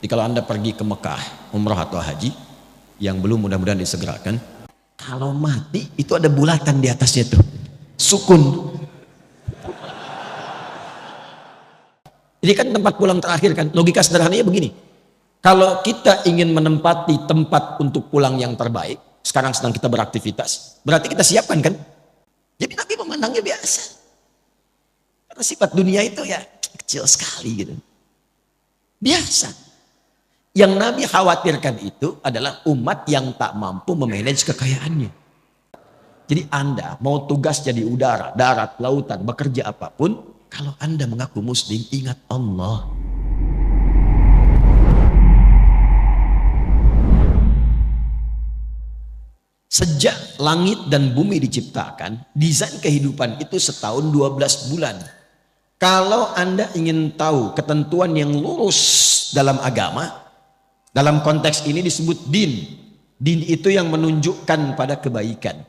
Jadi kalau Anda pergi ke Mekah, umrah atau haji, yang belum mudah-mudahan disegerakan, kalau mati itu ada bulatan di atasnya tuh, sukun. Ini kan tempat pulang terakhir kan, logika sederhananya begini. Kalau kita ingin menempati tempat untuk pulang yang terbaik, sekarang sedang kita beraktivitas, berarti kita siapkan kan? Jadi Nabi memandangnya biasa. Karena sifat dunia itu ya kecil sekali gitu. Biasa. Yang Nabi khawatirkan itu adalah umat yang tak mampu memanage kekayaannya. Jadi Anda mau tugas jadi udara, darat, lautan, bekerja apapun, kalau Anda mengaku muslim, ingat Allah. Sejak langit dan bumi diciptakan, desain kehidupan itu setahun 12 bulan. Kalau Anda ingin tahu ketentuan yang lurus dalam agama, dalam konteks ini disebut din. Din itu yang menunjukkan pada kebaikan.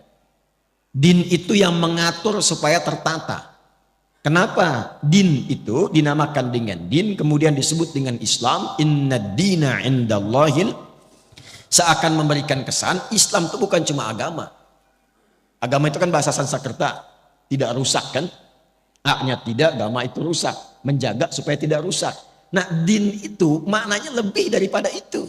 Din itu yang mengatur supaya tertata. Kenapa din itu dinamakan dengan din, kemudian disebut dengan Islam? Inna dina indallahil. Seakan memberikan kesan Islam itu bukan cuma agama. Agama itu kan bahasa Sanskerta, tidak rusak kan? A-nya tidak, agama itu rusak. Menjaga supaya tidak rusak. Nah, din itu maknanya lebih daripada itu.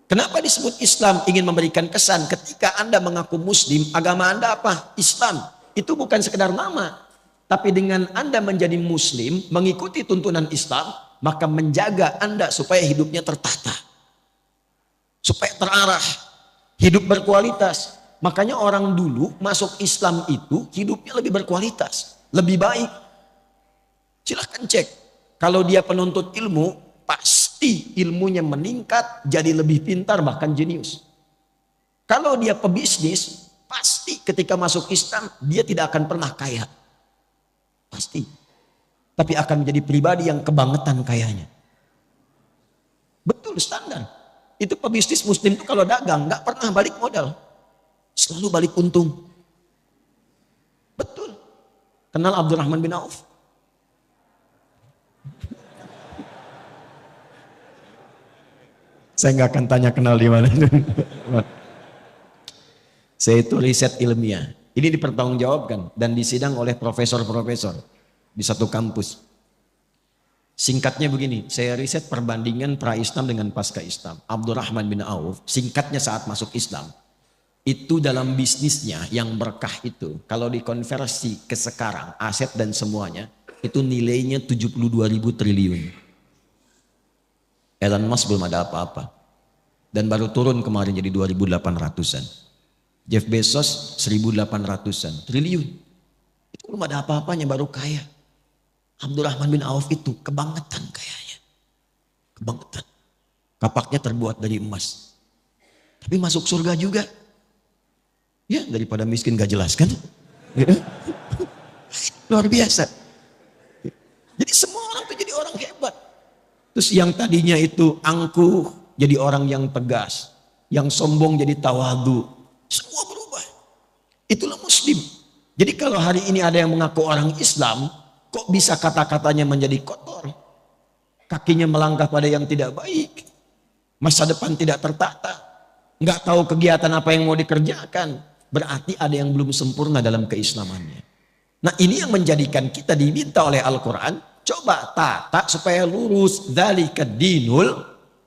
Kenapa disebut Islam? Ingin memberikan kesan ketika Anda mengaku muslim, agama Anda apa? Islam. Itu bukan sekedar nama. Tapi dengan Anda menjadi muslim, mengikuti tuntunan Islam, maka menjaga Anda supaya hidupnya tertata. Supaya terarah. Hidup berkualitas. Makanya orang dulu masuk Islam itu hidupnya lebih berkualitas. Lebih baik. Silahkan cek. Kalau dia penuntut ilmu, pasti ilmunya meningkat, jadi lebih pintar, bahkan jenius. Kalau dia pebisnis, pasti ketika masuk Islam, dia tidak akan pernah kaya. Pasti. Tapi akan menjadi pribadi yang kebangetan kayanya. Betul, standar. Itu pebisnis muslim itu kalau dagang, nggak pernah balik modal. Selalu balik untung. Betul. Kenal Abdurrahman bin Auf? Saya nggak akan tanya kenal di mana. Saya itu riset ilmiah. Ini dipertanggungjawabkan dan disidang oleh profesor-profesor di satu kampus. Singkatnya begini, saya riset perbandingan pra-Islam dengan pasca-Islam. Abdurrahman bin Auf, singkatnya saat masuk Islam, itu dalam bisnisnya yang berkah itu, kalau dikonversi ke sekarang, aset dan semuanya, itu nilainya 72.000 triliun. Elon Musk belum ada apa-apa. Dan baru turun kemarin jadi 2.800-an. Jeff Bezos 1.800-an. Triliun. Itu belum ada apa-apanya, baru kaya. Abdurrahman bin Auf itu kebangetan kayanya. Kebangetan. Kapaknya terbuat dari emas. Tapi masuk surga juga. Ya, daripada miskin gak jelas kan? Luar biasa. Jadi semua orang itu jadi orang hebat. Terus yang tadinya itu angkuh jadi orang yang tegas. Yang sombong jadi tawadu. Semua berubah. Itulah muslim. Jadi kalau hari ini ada yang mengaku orang Islam, kok bisa kata-katanya menjadi kotor? Kakinya melangkah pada yang tidak baik. Masa depan tidak tertata. Nggak tahu kegiatan apa yang mau dikerjakan. Berarti ada yang belum sempurna dalam keislamannya. Nah, ini yang menjadikan kita diminta oleh Al-Quran, coba tata supaya lurus. Dzalika dinul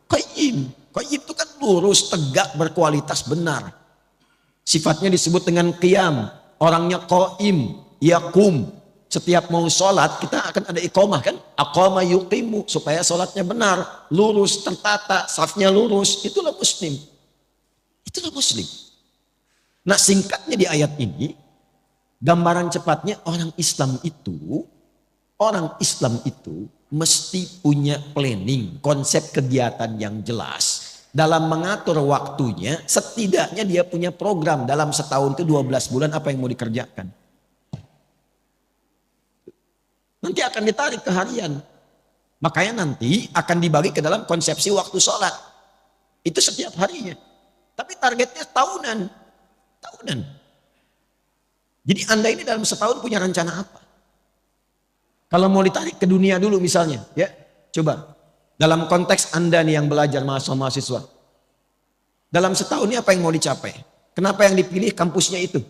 qayyim. Qayyim itu kan lurus, tegak, berkualitas, benar. Sifatnya disebut dengan qiyam. Orangnya qaim, yaqum. Setiap mau sholat kita akan ada iqamah kan? Aqama yuqimu, supaya sholatnya benar, lurus, tertata, safnya lurus. Itulah muslim. Itulah muslim. Nah, singkatnya di ayat ini, gambaran cepatnya orang Islam itu mesti punya planning, konsep kegiatan yang jelas. Dalam mengatur waktunya, setidaknya dia punya program dalam setahun itu 12 bulan apa yang mau dikerjakan. Nanti akan ditarik ke harian. Makanya nanti akan dibagi ke dalam konsepsi waktu sholat. Itu setiap harinya. Tapi targetnya tahunan. Jadi Anda ini dalam setahun punya rencana apa? Kalau mau ditarik ke dunia dulu misalnya, ya coba. Dalam konteks Anda nih yang belajar mahasiswa. Dalam setahun ini apa yang mau dicapai? Kenapa yang dipilih kampusnya itu?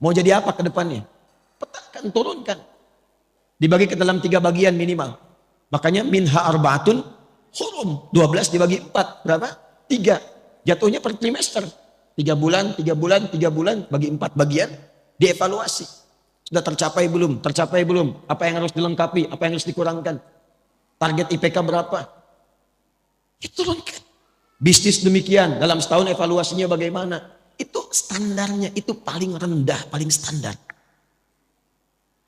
Mau jadi apa ke depannya? Petakan, turunkan. Dibagi ke dalam 3 bagian minimal. Makanya minha arbaatun hurum. 12 dibagi 4. Berapa? 3. Jatuhnya per trimester. 3 bulan, 3 bulan, 3 bulan. Bagi 4 bagian. Dievaluasi. Sudah tercapai belum? Tercapai belum? Apa yang harus dilengkapi? Apa yang harus dikurangkan? Target IPK berapa? Diturunkan. Bisnis demikian. Dalam setahun evaluasinya bagaimana? Itu standarnya. Itu paling rendah, paling standar.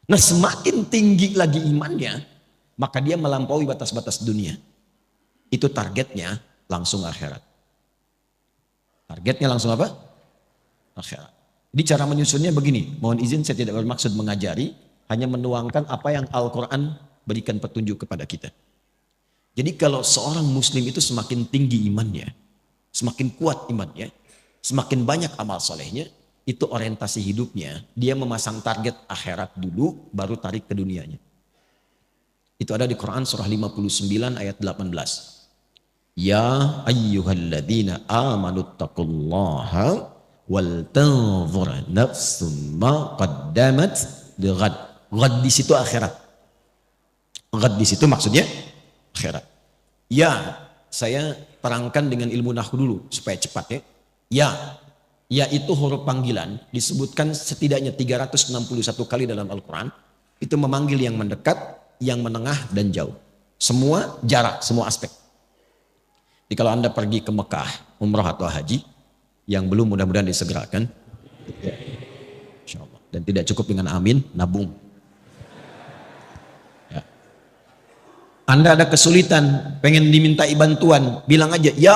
Nah, semakin tinggi lagi imannya, maka dia melampaui batas-batas dunia. Itu targetnya langsung akhirat. Targetnya langsung apa? Akhirat. Jadi cara menyusunnya begini. Mohon izin, saya tidak bermaksud mengajari, hanya menuangkan apa yang Al-Quran berikan petunjuk kepada kita. Jadi kalau seorang muslim itu semakin tinggi imannya, semakin kuat imannya, semakin banyak amal solehnya, itu orientasi hidupnya, dia memasang target akhirat dulu, baru tarik ke dunianya. Itu ada di Quran surah 59 ayat 18. Ya ayyuhalladzina amanu taqullaha wal tanzur nafsum ma qaddamat lighad. Ghad di situ akhirat. Ghad di situ maksudnya akhirat. Ya, saya terangkan dengan ilmu nahwu dulu supaya cepat ya. Ya itu huruf panggilan disebutkan setidaknya 361 kali dalam Al-Quran. Itu memanggil yang mendekat, yang menengah dan jauh. Semua jarak, semua aspek. Jadi kalau Anda pergi ke Mekah, umrah atau haji, yang belum mudah-mudahan disegerakan. Ya, insya Allah. Dan tidak cukup dengan amin, nabung. Ya. Anda ada kesulitan, pengen dimintai bantuan, bilang aja, ya,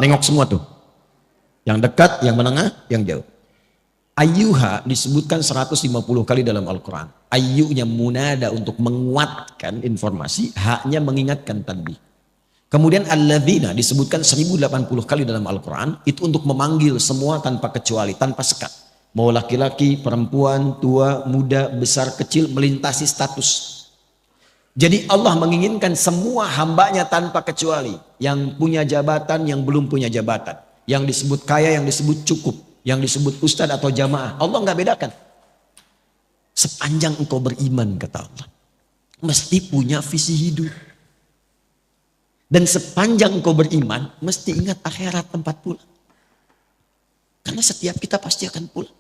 nengok semua tuh. Yang dekat, yang menengah, yang jauh. Ayyuha disebutkan 150 kali dalam Al-Quran. Ayyunya munada untuk menguatkan informasi, haknya mengingatkan tanbih. Kemudian alladzina disebutkan 1080 kali dalam Al-Quran. Itu untuk memanggil semua tanpa kecuali, tanpa sekat. Mau laki-laki, perempuan, tua, muda, besar, kecil, melintasi status. Jadi Allah menginginkan semua hambanya tanpa kecuali. Yang punya jabatan, yang belum punya jabatan. Yang disebut kaya, yang disebut cukup. Yang disebut ustadz atau jamaah. Allah nggak bedakan. Sepanjang engkau beriman, kata Allah, mesti punya visi hidup. Dan sepanjang engkau beriman, mesti ingat akhirat tempat pulang. Karena setiap kita pasti akan pulang.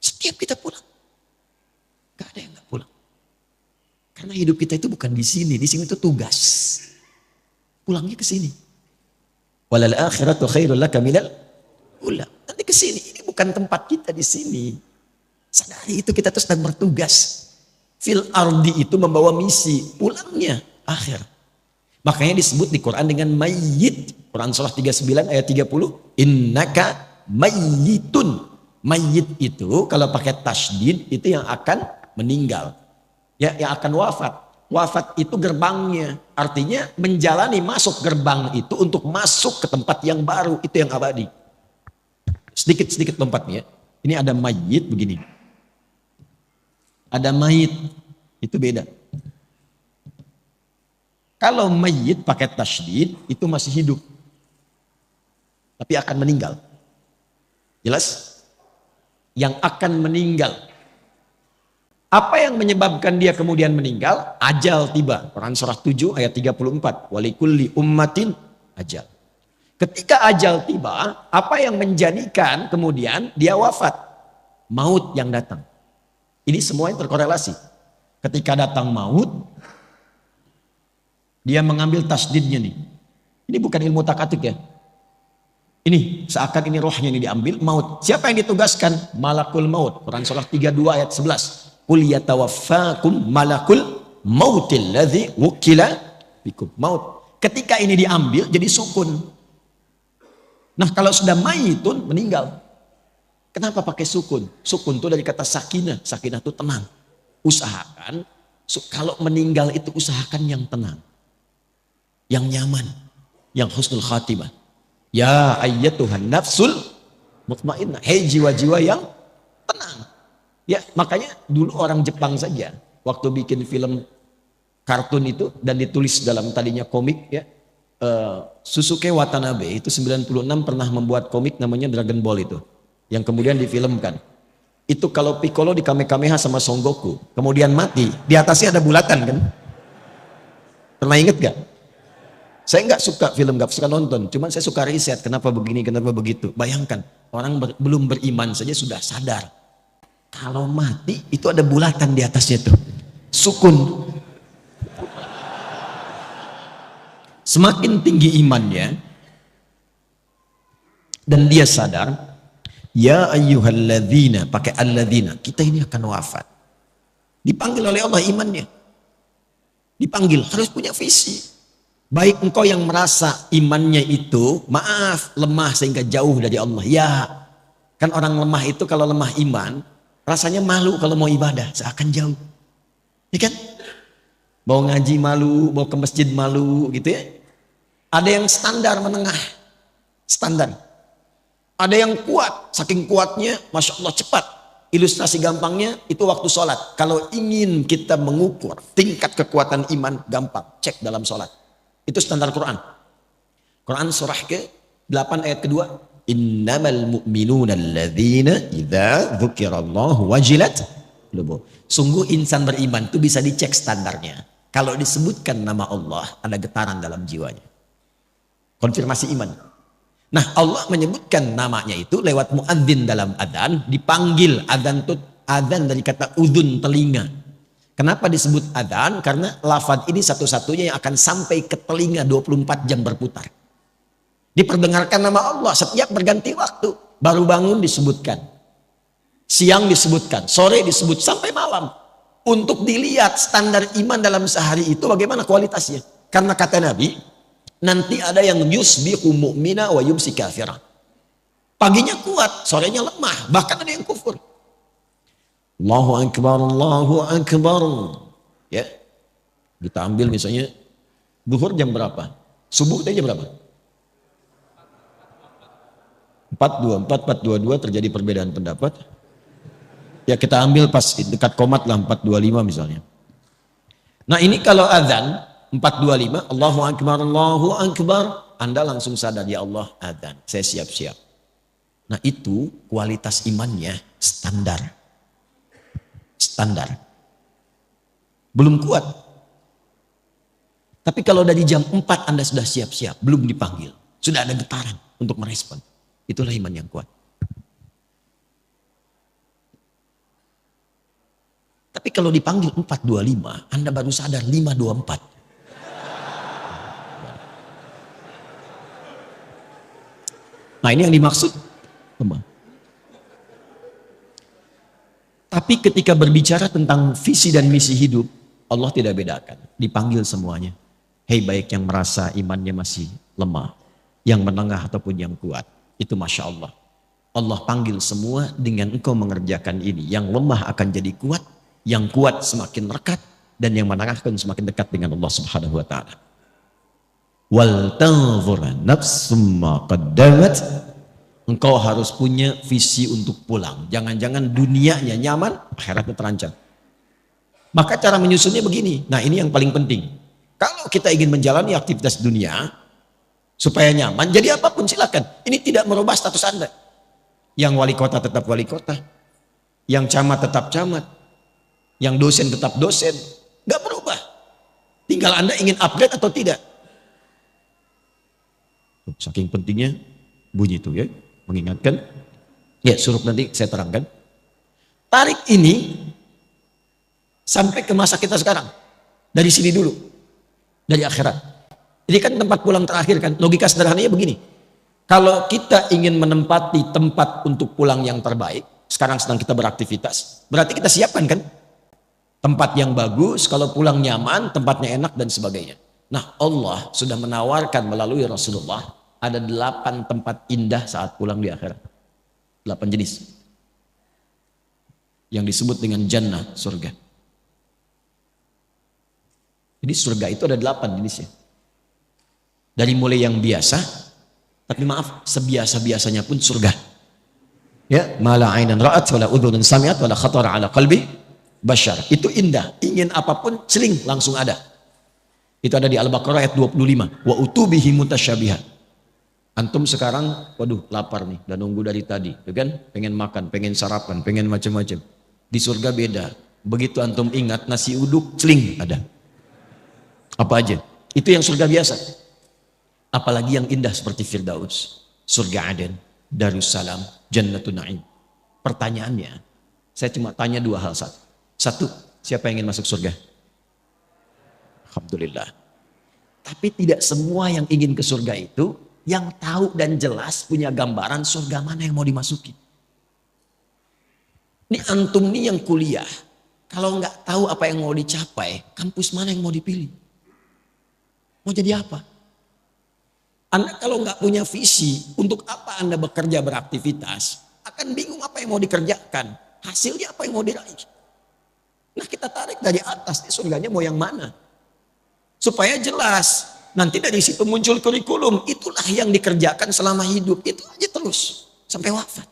Setiap kita pulang. Gak ada yang gak pulang. Karena hidup kita itu bukan di sini itu tugas. Pulangnya ke sini. Walal akhiratu khairul laka minal ula. Nanti ke sini. Ini bukan tempat kita di sini. Sadari itu, kita terus sedang bertugas. Fil ardi itu membawa misi. Pulangnya akhir. Makanya disebut di Quran dengan mayyit. Quran surah 39 ayat 30. Innaka mayyitun. Mayyit itu kalau pakai tasydid itu yang akan meninggal. Ya, yang akan wafat. Wafat itu gerbangnya. Artinya menjalani masuk gerbang itu untuk masuk ke tempat yang baru. Itu yang abadi. Sedikit-sedikit lompatnya. Ini ada mayyit begini. Ada mayit. Itu beda. Kalau mayyit pakai tasydid itu masih hidup. Tapi akan meninggal. Jelas? Yang akan meninggal. Apa yang menyebabkan dia kemudian meninggal? Ajal tiba. Quran surah 7 ayat 34. Walikulli ummatin ajal. Ketika ajal tiba, apa yang menjadikan kemudian dia wafat? Maut yang datang. Ini semua yang terkorelasi. Ketika datang maut, dia mengambil tasdidnya nih. Ini bukan ilmu takatik ya. Ini seakan ini rohnya ini diambil, maut. Siapa yang ditugaskan? Malakul maut. Quran surah 32 ayat 11. Qul yatawaffakum malakul mautil ladzi wukila bikum. Maut. Ketika ini diambil jadi sukun. Nah, kalau sudah mayitun meninggal. Kenapa pakai sukun? Sukun itu dari kata sakinah. Sakinah itu tenang. Usahakan kalau meninggal itu usahakan yang tenang. Yang nyaman, yang husnul khatimah. Ya ayyatuhan nafsul mutmainnah. Hei jiwa-jiwa yang tenang. Ya, makanya dulu orang Jepang saja waktu bikin film kartun itu dan ditulis dalam tadinya komik ya. Susuke Watanabe itu 96 pernah membuat komik namanya Dragon Ball itu yang kemudian difilmkan. Itu kalau Piccolo di Kamehameha sama Son Goku kemudian mati, di atasnya ada bulatan kan. Pernah inget gak? Saya nggak suka film, nggak suka nonton, cuman saya suka riset kenapa begini, kenapa begitu. Bayangkan orang belum beriman saja sudah sadar kalau mati itu ada bulatan di atasnya tuh, sukun. Semakin tinggi imannya dan dia sadar, ya ayyuhalladzina, pakai alladzina, kita ini akan wafat. Dipanggil oleh Allah imannya. Dipanggil, harus punya visi. Baik engkau yang merasa imannya itu, maaf, lemah sehingga jauh dari Allah. Ya, kan orang lemah itu kalau lemah iman, rasanya malu kalau mau ibadah, seakan jauh. Ya kan? Mau ngaji malu, mau ke masjid malu gitu ya. Ada yang standar menengah, standar. Ada yang kuat, saking kuatnya, Masya Allah cepat. Ilustrasi gampangnya itu waktu sholat. Kalau ingin kita mengukur tingkat kekuatan iman, gampang, cek dalam sholat. Itu standar Quran. Quran surah ke-8 ayat kedua. Innamal mu'minuna alladzina idza dzukirallahu wajilat qulubuhum. Sungguh insan beriman itu bisa dicek standarnya. Kalau disebutkan nama Allah, ada getaran dalam jiwanya. Konfirmasi iman. Nah, Allah menyebutkan namanya itu lewat muadzin dalam adzan, dipanggil. Adzan itu adzan dari kata udhun, telinga. Kenapa disebut adzan? Karena lafaz ini satu-satunya yang akan sampai ke telinga 24 jam berputar. Diperdengarkan nama Allah setiap berganti waktu. Baru bangun disebutkan. Siang disebutkan, sore disebut sampai malam. Untuk dilihat standar iman dalam sehari itu bagaimana kualitasnya. Karena kata Nabi, nanti ada yang yusbihu mu'mina wa yumsi kafira. Paginya kuat, sorenya lemah, bahkan ada yang kufur. Allahu akbar, Allahu akbar. Ya. Kita ambil misalnya zuhur jam berapa? Subuh jam berapa? 4.24, 4.22 terjadi perbedaan pendapat. Ya kita ambil pas dekat komat lah 4.25 misalnya. Nah ini kalau azan 4.25, Allahu akbar, Allahu akbar, Anda langsung sadar, ya Allah azan, saya siap-siap. Nah itu kualitas imannya standar. Standar. Belum kuat. Tapi kalau dari jam 4 Anda sudah siap-siap, belum dipanggil, sudah ada getaran untuk merespon. Itulah iman yang kuat. Tapi kalau dipanggil 4.25, Anda baru sadar 5.24. Nah ini yang dimaksud. Tapi ketika berbicara tentang visi dan misi hidup, Allah tidak bedakan. Dipanggil semuanya. Hei baik yang merasa imannya masih lemah, yang menengah ataupun yang kuat. Itu Masya Allah. Allah panggil semua dengan engkau mengerjakan ini. Yang lemah akan jadi kuat, yang kuat semakin rekat, dan yang menengah akan semakin dekat dengan Allah Subhanahu wa taala. Wal tanzur nafsum ma qaddamat. Engkau harus punya visi untuk pulang. Jangan-jangan dunianya nyaman, akhiratnya terancam. Maka cara menyusunnya begini. Nah ini yang paling penting. Kalau kita ingin menjalani aktivitas dunia supaya nyaman, jadi apapun silakan. Ini tidak merubah status Anda. Yang wali kota tetap wali kota, yang camat tetap camat, yang dosen tetap dosen, nggak berubah. Tinggal Anda ingin upgrade atau tidak. Saking pentingnya bunyi itu ya, mengingatkan. Ya suruh nanti saya terangkan. Tarik ini sampai ke masa kita sekarang. Dari sini dulu, dari akhirat. Ini kan tempat pulang terakhir kan. Logika sederhananya begini. Kalau kita ingin menempati tempat untuk pulang yang terbaik, sekarang sedang kita beraktivitas, berarti kita siapkan kan? Tempat yang bagus, kalau pulang nyaman, tempatnya enak dan sebagainya. Nah Allah sudah menawarkan melalui Rasulullah, ada 8 tempat indah saat pulang di akhirat. 8 jenis. Yang disebut dengan jannah, surga. Jadi surga itu ada 8 jenisnya. Dari mulai yang biasa, tapi maaf, sebiasa-biasanya pun surga. Ya, mala ainan ra'at wala udhunun sami'at wala khatara ala qalbi bashar. Itu indah. Ingin apapun seling langsung ada. Itu ada di Al-Baqarah ayat 25. Wa utubihi mutasyabihat. Antum sekarang, waduh lapar nih, dan nunggu dari tadi, ya kan? Pengen makan, pengen sarapan, pengen macam-macam. Di surga beda. Begitu antum ingat nasi uduk, celing ada. Apa aja? Itu yang surga biasa. Apalagi yang indah seperti Firdaus, surga Aden, Darussalam, Jannatun Na'im. Pertanyaannya, saya cuma tanya dua hal. Satu, siapa yang ingin masuk surga? Alhamdulillah. Tapi tidak semua yang ingin ke surga itu yang tahu dan jelas punya gambaran surga mana yang mau dimasuki. Ini antum nih yang kuliah, kalau nggak tahu apa yang mau dicapai, kampus mana yang mau dipilih? Mau jadi apa? Anda kalau nggak punya visi, untuk apa Anda bekerja beraktivitas, akan bingung apa yang mau dikerjakan, hasilnya apa yang mau diraih. Nah kita tarik dari atas, surganya mau yang mana? Supaya jelas. Nanti dari situ muncul kurikulum. Itulah yang dikerjakan selama hidup. Itu aja terus. Sampai wafat.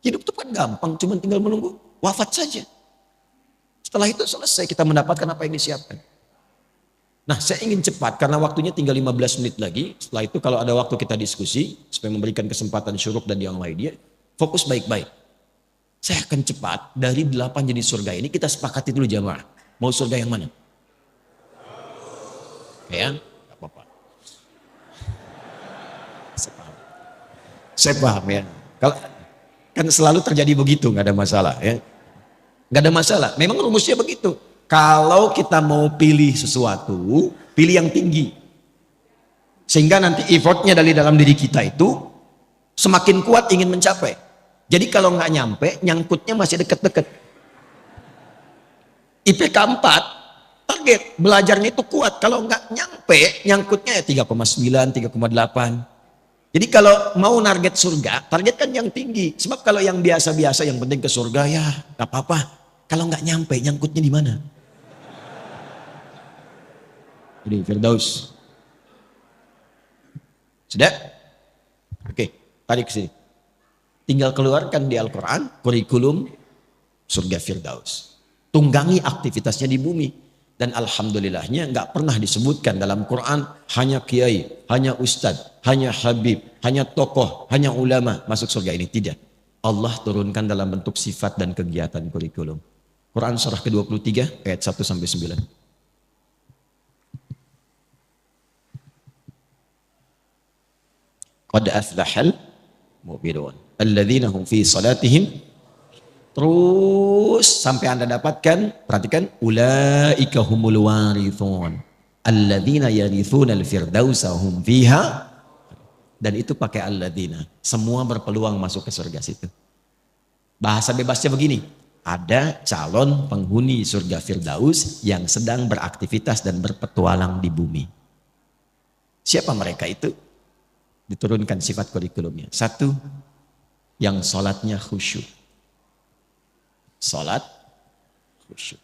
Hidup itu kan gampang. Cuma tinggal menunggu wafat saja. Setelah itu selesai kita mendapatkan apa yang disiapkan. Nah saya ingin cepat. Karena waktunya tinggal 15 menit lagi. Setelah itu kalau ada waktu kita diskusi. Supaya memberikan kesempatan Syuruk dan yang lainnya. Fokus baik-baik. Saya akan cepat. Dari 8 jenis surga ini kita sepakati dulu jamaah. Mau surga yang mana? Ya, nggak apa-apa. Saya paham ya. Kalau kan selalu terjadi begitu, nggak ada masalah ya. Nggak ada masalah. Memang rumusnya begitu. Kalau kita mau pilih sesuatu, pilih yang tinggi. Sehingga nanti effortnya dari dalam diri kita itu semakin kuat ingin mencapai. Jadi kalau nggak nyampe, nyangkutnya masih deket-deket. IPK 4. Target belajarnya itu kuat. Kalau nggak nyampe, nyangkutnya ya 3,9, 3,8. Jadi kalau mau target surga, targetkan yang tinggi. Sebab kalau yang biasa-biasa, yang penting ke surga ya nggak apa-apa. Kalau nggak nyampe, nyangkutnya di mana? Jadi Firdaus. Sudah? Oke, tarik ke sini. Tinggal keluarkan di Al-Quran kurikulum surga Firdaus. Tunggangi aktivitasnya di bumi. Dan alhamdulillahnya nggak pernah disebutkan dalam Quran hanya kiai, hanya ustadz, hanya habib, hanya tokoh, hanya ulama masuk surga ini. Tidak. Allah turunkan dalam bentuk sifat dan kegiatan kurikulum. Quran surah ke-23 ayat 1-9. Qad aflahal mu'minun alladzina hum fi salatihim. Terus sampai Anda dapatkan, perhatikan, ulaika humul warithun alladzina yarithuna al-firdausa hum fiha. Dan itu pakai alladzina. Semua berpeluang masuk ke surga situ. Bahasa bebasnya begini, ada calon penghuni surga Firdaus yang sedang beraktivitas dan berpetualang di bumi. Siapa mereka itu? Diturunkan sifat kurikulumnya. Satu, yang sholatnya khusyuk. Sholat khusyuk.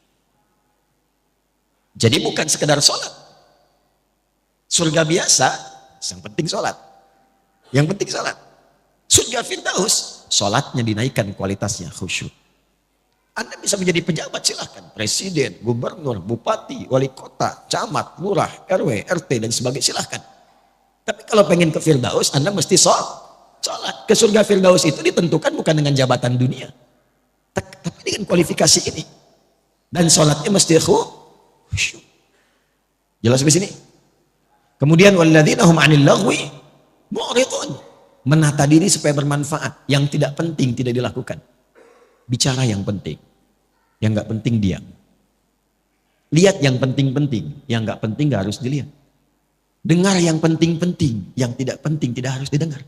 Jadi bukan sekedar sholat. Surga biasa, yang penting sholat. Yang penting sholat. Surga Firdaus, sholatnya dinaikkan kualitasnya khusyuk. Anda bisa menjadi pejabat silahkan. Presiden, gubernur, bupati, wali kota, camat, lurah, RW, RT dan sebagainya silahkan. Tapi kalau pengen ke Firdaus, Anda mesti sholat. Ke surga Firdaus itu ditentukan bukan dengan jabatan dunia. Tapi dengan kualifikasi ini. Dan sholatnya mesti khusyuk. Jelas sampai sini? Kemudian walladzina hum 'anil lagwi mu'ridun. Menata diri supaya bermanfaat. Yang tidak penting tidak dilakukan. Bicara yang penting. Yang nggak penting diam. Lihat yang penting-penting. Yang nggak penting nggak harus dilihat. Dengar yang penting-penting. Yang tidak penting tidak harus didengar.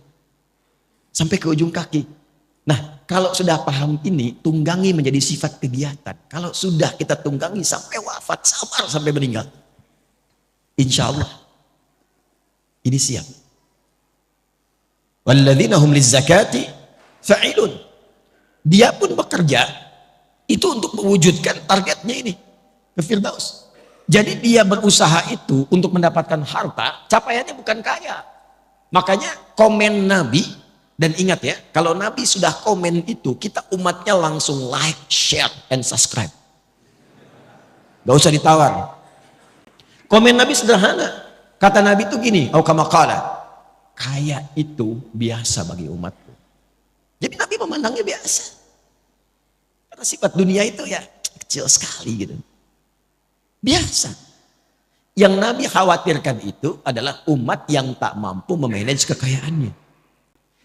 Sampai ke ujung kaki. Nah, kalau sudah paham ini, tunggangi menjadi sifat kegiatan. Kalau sudah kita tunggangi sampai wafat, sabar sampai meninggal. Insya Allah. Ini siap. Walladzina hum lizzakati fa'ilun. Dia pun bekerja, itu untuk mewujudkan targetnya ini. Ke Firdaus. Jadi dia berusaha itu untuk mendapatkan harta, capaiannya bukan kaya. Makanya komen Nabi. Dan ingat ya, kalau Nabi sudah komen itu, kita umatnya langsung like, share, and subscribe. Gak usah ditawar. Komen Nabi sederhana. Kata Nabi itu gini, au kama qala, kaya itu biasa bagi umatku. Jadi Nabi memandangnya biasa. Karena sifat dunia itu ya kecil sekali gitu. Biasa. Yang Nabi khawatirkan itu adalah umat yang tak mampu memanage kekayaannya.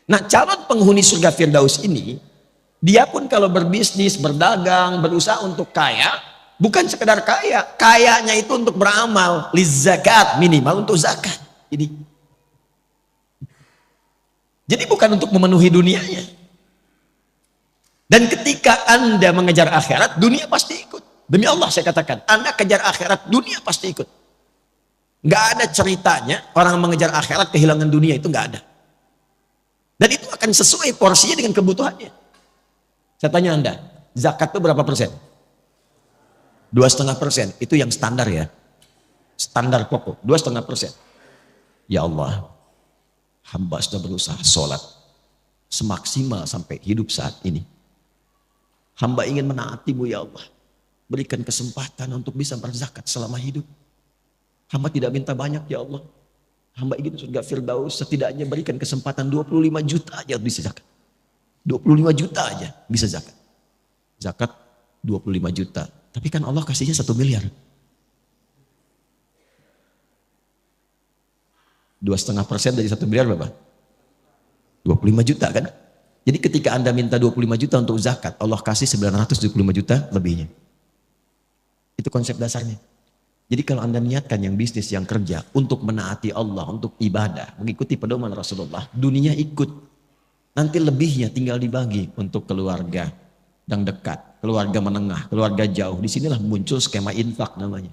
Nah, calon penghuni surga Firdaus ini, dia pun kalau berbisnis, berdagang, berusaha untuk kaya, bukan sekedar kaya, kayanya itu untuk beramal, lizakat, minimal untuk zakat. Jadi bukan untuk memenuhi dunianya. Dan ketika Anda mengejar akhirat, dunia pasti ikut. Demi Allah saya katakan, Anda kejar akhirat, dunia pasti ikut. Nggak ada ceritanya orang mengejar akhirat kehilangan dunia, itu nggak ada. Dan itu akan sesuai porsinya dengan kebutuhannya. Saya tanya Anda, zakat itu berapa persen? 2,5%. Itu yang standar ya. Standar pokok, 2,5%. Ya Allah, hamba sudah berusaha sholat semaksimal sampai hidup saat ini. Hamba ingin menaati-Mu ya Allah. Berikan kesempatan untuk bisa berzakat selama hidup. Hamba tidak minta banyak ya Allah. Hamba ingin surga Firdaus, setidaknya berikan kesempatan 25 juta aja bisa zakat. 25 juta aja bisa zakat. Zakat 25 juta. Tapi kan Allah kasihnya 1 miliar. 2,5% dari 1 miliar berapa? 25 juta kan? Jadi ketika Anda minta 25 juta untuk zakat, Allah kasih 975 juta lebihnya. Itu konsep dasarnya. Jadi kalau Anda niatkan yang bisnis, yang kerja untuk menaati Allah, untuk ibadah, mengikuti pedoman Rasulullah, dunia ikut. Nanti lebihnya tinggal dibagi untuk keluarga yang dekat, keluarga menengah, keluarga jauh. Disinilah muncul skema infak namanya.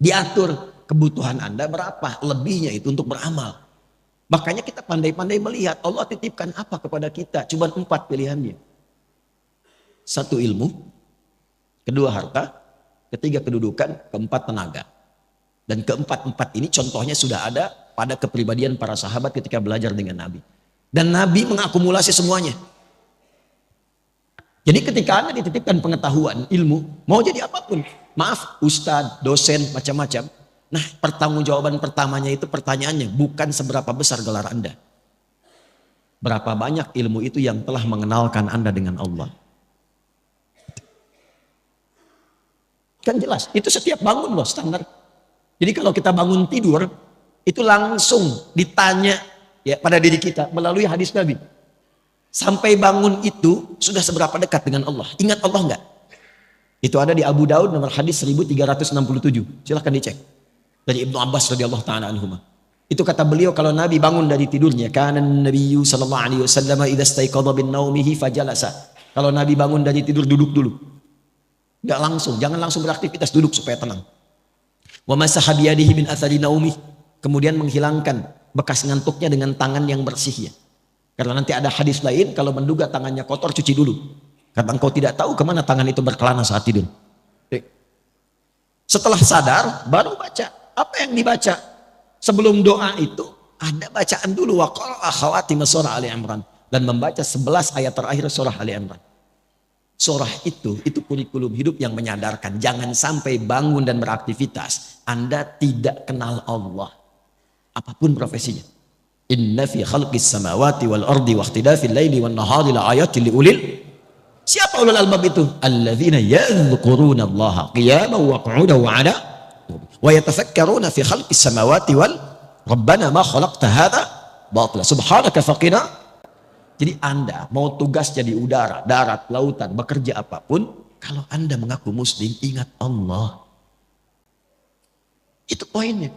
Diatur kebutuhan Anda berapa, lebihnya itu untuk beramal. Makanya kita pandai-pandai melihat Allah titipkan apa kepada kita. Cuma 4 pilihannya. 1 ilmu, 2 harta, 3 kedudukan, 4 tenaga. Dan keempat ini contohnya sudah ada pada kepribadian para sahabat ketika belajar dengan Nabi. Dan Nabi mengakumulasi semuanya. Jadi ketika Anda dititipkan pengetahuan, ilmu, mau jadi apapun. Maaf, ustadz, dosen, macam-macam. Nah, pertanggungjawaban pertamanya itu pertanyaannya bukan seberapa besar gelar Anda. Berapa banyak ilmu itu yang telah mengenalkan Anda dengan Allah. Kan jelas, itu setiap bangun loh standar. Jadi kalau kita bangun tidur, itu langsung ditanya ya pada diri kita melalui hadis Nabi. Sampai bangun itu sudah seberapa dekat dengan Allah. Ingat Allah enggak? Itu ada di Abu Daud nomor hadis 1367. Silahkan dicek. Dari Ibnu Abbas radhiyallahu taala anhuma. Itu kata beliau kalau Nabi bangun dari tidurnya, kana Nabiyyu sallallahu alaihi wasallam idza istaiqadha bin naumihi fajalasa. Kalau Nabi bangun dari tidur duduk dulu. Enggak langsung, jangan langsung beraktivitas, duduk supaya tenang. Wa masaha biyadihi min athari naumi, kemudian menghilangkan bekas ngantuknya dengan tangan yang bersih ya. Karena nanti ada hadis lain kalau menduga tangannya kotor cuci dulu. Karena engkau tidak tahu kemana tangan itu berkelana saat tidur. Setelah sadar baru baca. Apa yang dibaca? Sebelum doa itu ada bacaan dulu wa qara'a khawatim surah Ali Imran dan membaca 11 ayat terakhir surah Ali Imran. Surah itu kurikulum hidup yang menyadarkan jangan sampai bangun dan beraktivitas Anda tidak kenal Allah apapun profesinya. Inna fi khalqis samawati wal ardi wa ikhtilafil laili wan nahari la ayatin liulil. Siapa ulul albab itu? Alladzina yadhkuruna Allah qiyaman wa qu'udan wa 'ala wa yatafakkaruna fi khalqis samawati wal rabbana ma khalaqta hadza batila subhanaka faqina. Jadi Anda mau tugas jadi udara, darat, lautan, bekerja apapun, kalau Anda mengaku muslim, ingat Allah. Itu poinnya.